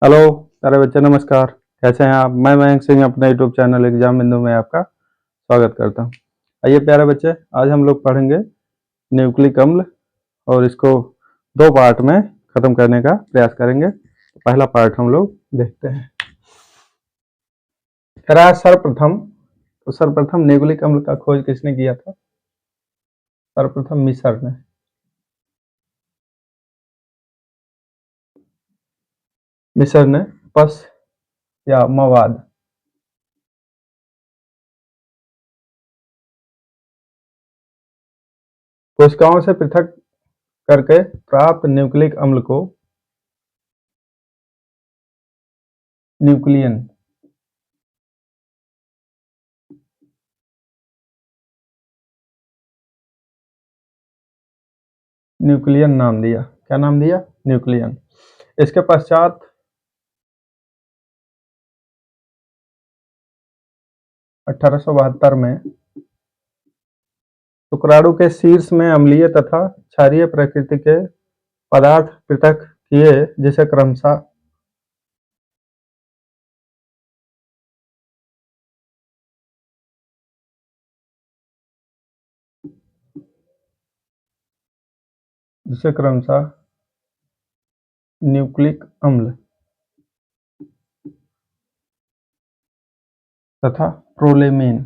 Hello प्यारे बच्चे, नमस्कार। कैसे हैं आप? मैं मयंक सिंह अपने यूट्यूब चैनल एग्जाम बिंदु में आपका स्वागत करता हूं। आइए प्यारे बच्चे, आज हम लोग पढ़ेंगे न्यूक्लिक अम्ल और इसको दो पार्ट में खत्म करने का प्रयास करेंगे। पहला पार्ट हम लोग देखते हैं। कह रहा है सर्वप्रथम न्यूक्लिक अम्ल का खोज किसने किया था? सर्वप्रथम मिस्र ने। मिस्र ने पस या मवाद। कोशिकाओं से पृथक करके प्राप्त न्यूक्लिक अम्ल को न्यूक्लियन न्यूक्लियन नाम दिया। क्या नाम दिया? न्यूक्लियन। इसके पश्चात 1872 में शुक्राणु के शीर्ष में अम्लीय तथा क्षारीय प्रकृति के पदार्थ पृथक किए, जिसे क्रमशः न्यूक्लिक अम्ल तथा प्रोलेमीन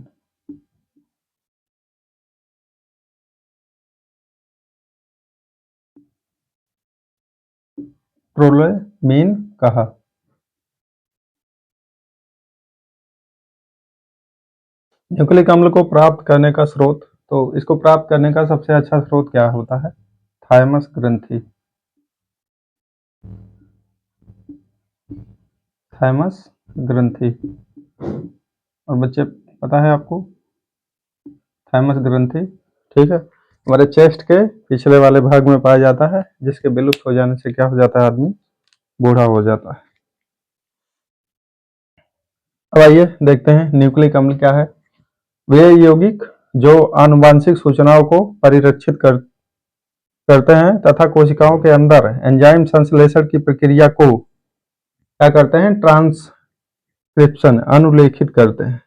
कहा। न्यूक्लिक अम्ल को प्राप्त करने का स्रोत, तो इसको प्राप्त करने का सबसे अच्छा स्रोत क्या होता है? थायमस ग्रंथि। थायमस ग्रंथि। और बच्चे, पता है आपको थायमस ग्रंथि? ठीक है, हमारे चेस्ट के पिछले वाले भाग में पाया जाता है, जिसके विलुप्त हो जाने से क्या हो जाता है? आदमी बूढ़ा हो जाता है। अब आइए देखते हैं न्यूक्लिक अम्ल क्या है। वे यौगिक जो आनुवांशिक सूचनाओं को परिरक्षित करते हैं तथा कोशिकाओं के अंदर एंजाइम संश्लेषण की प्रक्रिया को क्या करते हैं? ट्रांसक्रिप्शन, अनुलेखित करते हैं।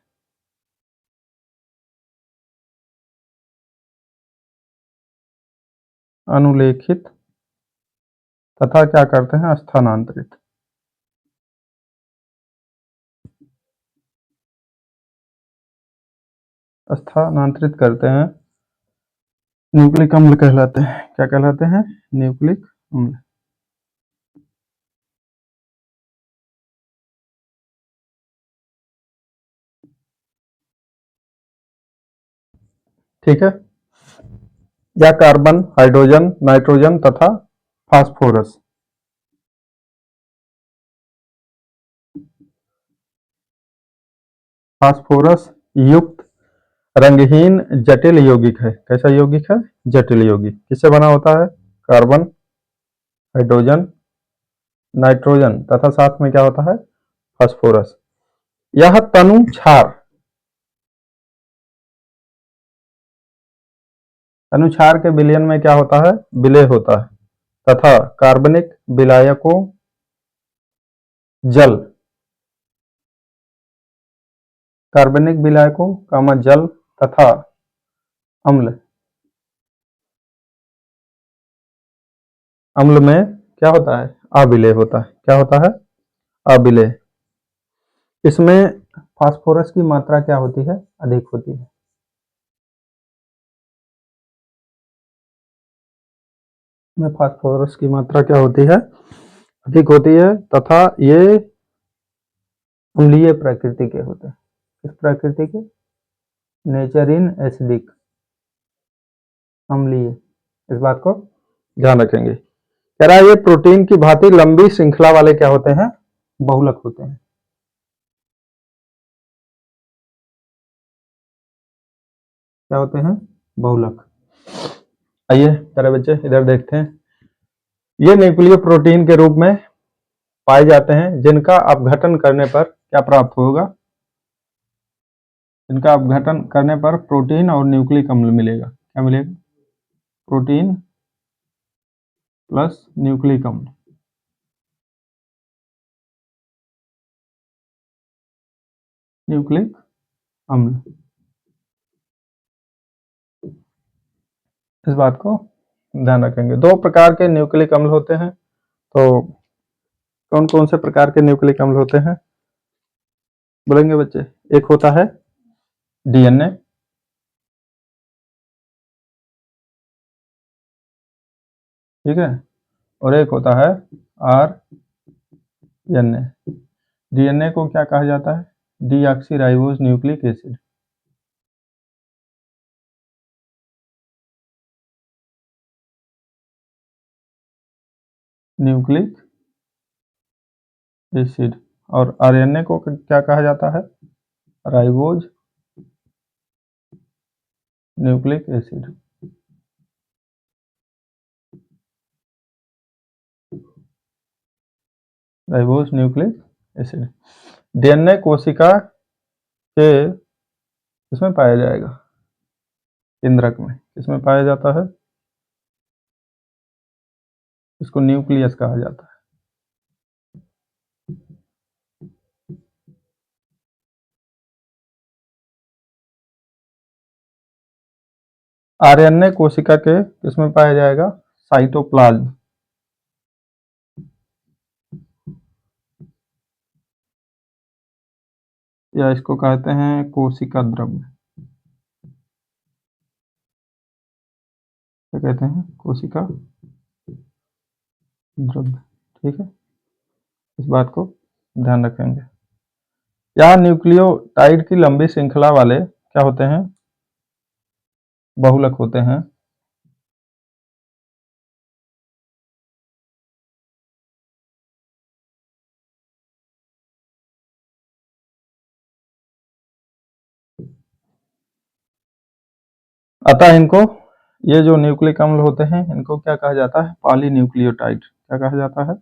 अनुलेखित तथा क्या करते हैं? स्थानांतरित करते हैं। न्यूक्लिक अम्ल कहलाते हैं। क्या कहलाते हैं? न्यूक्लिक अम्ल। ठीक है, या कार्बन, हाइड्रोजन, नाइट्रोजन तथा फास्फोरस फास्फोरस युक्त रंगहीन जटिल यौगिक है। कैसा यौगिक है? जटिल यौगिक। किससे बना होता है? कार्बन, हाइड्रोजन, नाइट्रोजन तथा साथ में क्या होता है? फास्फोरस। यह तनु क्षार अनुक्षार के विलयन में क्या होता है? विलय होता है तथा कार्बनिक विलायकों, जल, कार्बनिक विलायकों कामा जल तथा अम्ल, अम्ल में क्या होता है? अविलय होता है। क्या होता है? अविलय। इसमें फास्फोरस की मात्रा क्या होती है? अधिक होती है। में फास्फोरस की मात्रा क्या होती है? अधिक होती है तथा ये अम्लीय प्रकृति के होते हैं। किस प्रकृति के? नेचर इन एसिडिक, अम्लीय। इस बात को ध्यान रखेंगे। कह रहा है ये प्रोटीन की भांति लंबी श्रृंखला वाले क्या होते हैं? बहुलक होते हैं। क्या होते हैं? बहुलक। आइए प्यारे बच्चे इधर देखते हैं। ये न्यूक्लियो प्रोटीन के रूप में पाए जाते हैं, जिनका अपघटन करने पर क्या प्राप्त होगा? इनका अपघटन करने पर प्रोटीन और न्यूक्लिक अम्ल मिलेगा। क्या मिलेगा? प्रोटीन प्लस न्यूक्लिक अम्ल। न्यूक्लिक अम्ल। इस बात को ध्यान रखेंगे। दो प्रकार के न्यूक्लिक अम्ल होते हैं। तो कौन कौन से प्रकार के न्यूक्लिक अम्ल होते हैं बोलेंगे बच्चे? एक होता है डीएनए, ठीक है, और एक होता है आरएनए। डीएनए को क्या कहा जाता है? Deoxyribose nucleic acid. Nucleic acid. और आरएनए को क्या कहा जाता है? Ribose nucleic acid. Ribose nucleic acid. DNA कोशिका के किसमें पाया जाएगा? केंद्रक में। किसमें पाया जाता है? इसको न्यूक्लियस कहा जाता है। आरएनए कोशिका के किसमें पाया जाएगा? साइटोप्लाज्म। या इसको कहते हैं कोशिका द्रव्य। क्या कहते हैं? कोशिका द्रव्य। ठीक है, इस बात को ध्यान रखेंगे। यहाँ न्यूक्लियोटाइड की लंबी श्रृंखला वाले क्या होते हैं? बहुलक होते हैं। अतः इनको, ये जो न्यूक्लिक अम्ल होते हैं, इनको क्या कहा जाता है? पॉलीन्यूक्लियोटाइड। क्या कहा जाता है?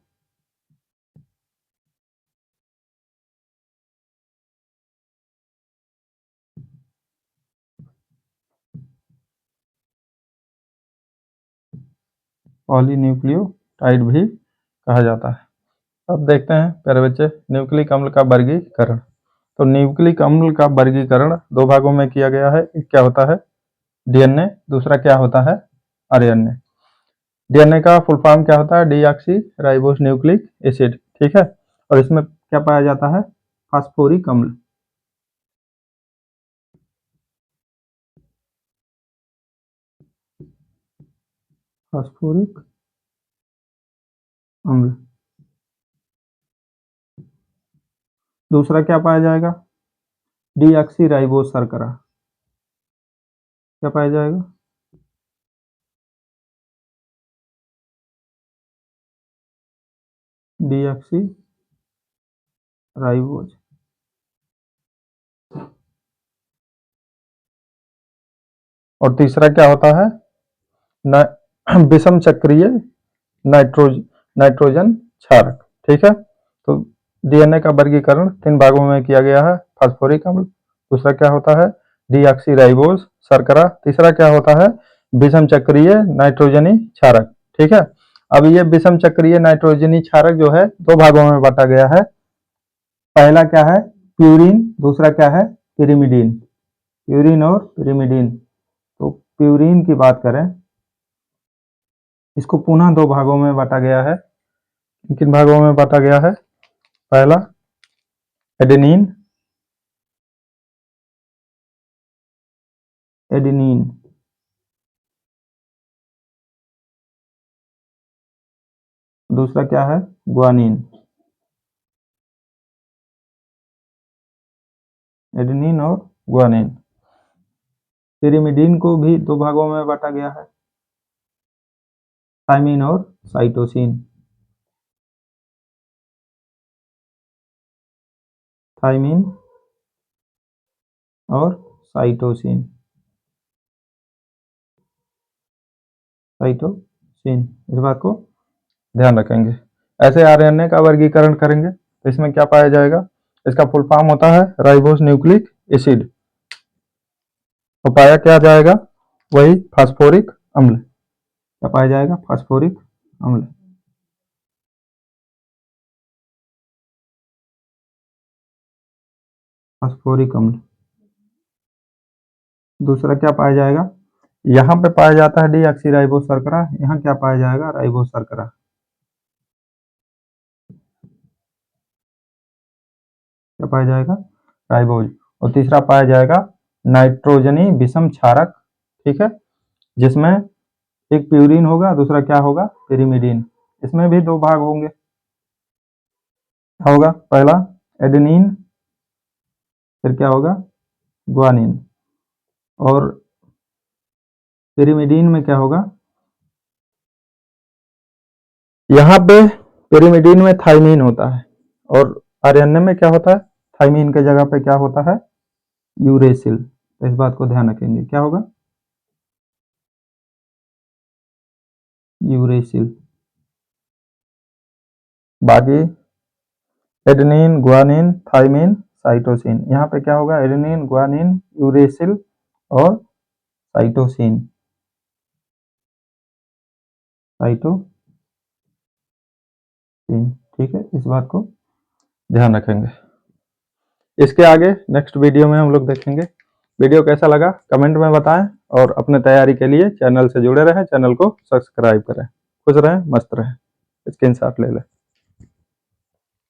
पॉलीन्यूक्लियोटाइड भी कहा जाता है। अब देखते हैं प्यारे बच्चे न्यूक्लिक अम्ल का वर्गीकरण। तो न्यूक्लिक अम्ल का वर्गीकरण दो भागों में किया गया है। एक क्या होता है? डीएनए। दूसरा क्या होता है? आरएनए। डीएनए का फुल फॉर्म क्या होता है? Deoxy ribose nucleic acid. ठीक है, और इसमें क्या पाया जाता है? फास्फोरिक अम्ल। फास्फोरिक अम्ल। दूसरा क्या पाया जाएगा? डीऑक्सी राइबोस शर्करा। क्या पाया जाएगा? Deoxy ribose. और तीसरा क्या होता है? विषम चक्रीय नाइट्रोजन क्षारक। ठीक है, तो डीएनए का वर्गीकरण तीन भागों में किया गया है। फास्फोरिक अम्ल, दूसरा क्या होता है? डीऑक्सीराइबोस शर्करा, तीसरा क्या होता है? विषम चक्रीय नाइट्रोजनी क्षारक। ठीक है, अब ये विषम चक्रीय नाइट्रोजनी क्षारक जो है दो भागों में बांटा गया है। पहला क्या है? प्यूरिन। दूसरा क्या है? पिरिमिडीन। प्यूरिन और पिरिमिडीन। तो प्यूरिन की बात करें, इसको पुनः दो भागों में बांटा गया है। किन भागों में बांटा गया है? पहला एडेनिन, एडेनिन। दूसरा क्या है? ग्वानिन। एडेनिन और ग्वानिन। पिरिमिडीन को भी दो भागों में बांटा गया है, थाइमिन और साइटोसिन। थाइमिन और साइटोसिन। साइटोसिन, इस बात को ध्यान रखेंगे। ऐसे आरएनए का वर्गीकरण करेंगे तो इसमें क्या पाया जाएगा? इसका फुल फॉर्म होता है राइबोस न्यूक्लिक एसिड। तो पाया क्या जाएगा? वही फास्फोरिक अम्ल। क्या पाया जाएगा? फास्फोरिक अम्ल। फास्फोरिक अम्ल। दूसरा क्या पाया जाएगा, यहाँ पे पाया जाता है डीऑक्सीराइबोस शर्करा, यहाँ क्या पाया जाएगा, राइबोस शर्करा। क्या पाया जाएगा, राइबोज। और तीसरा पाया जाएगा नाइट्रोजनी विषम क्षारक, ठीक है, जिसमें एक प्यूरिन होगा, दूसरा क्या होगा, पिरिमिडीन। इसमें भी दो भाग होंगे, क्या होगा, पहला एडेनिन, फिर क्या होगा, ग्वानिन। और पिरिमिडीन में क्या होगा, यहाँ पे पिरिमिडीन में थाइमीन होता है, और आरएनए में क्या होता है, थाइमीन के जगह पे क्या होता है, यूरेसिल। तो इस बात को ध्यान रखेंगे, क्या होगा, यूरेसिल। बाकी एडेनिन, ग्वानिन, थाइमीन, साइटोसिन। यहाँ पे क्या होगा, एडेनिन, ग्वानिन, यूरेसिल और साइटोसिन, ठीक है, इस बात को ध्यान रखेंगे। इसके आगे नेक्स्ट वीडियो में हम लोग देखेंगे। वीडियो कैसा लगा कमेंट में बताएं, और अपने तैयारी के लिए चैनल से जुड़े रहें, चैनल को सब्सक्राइब करें। खुश रहें, मस्त रहें। स्क्रीनशॉट ले लें।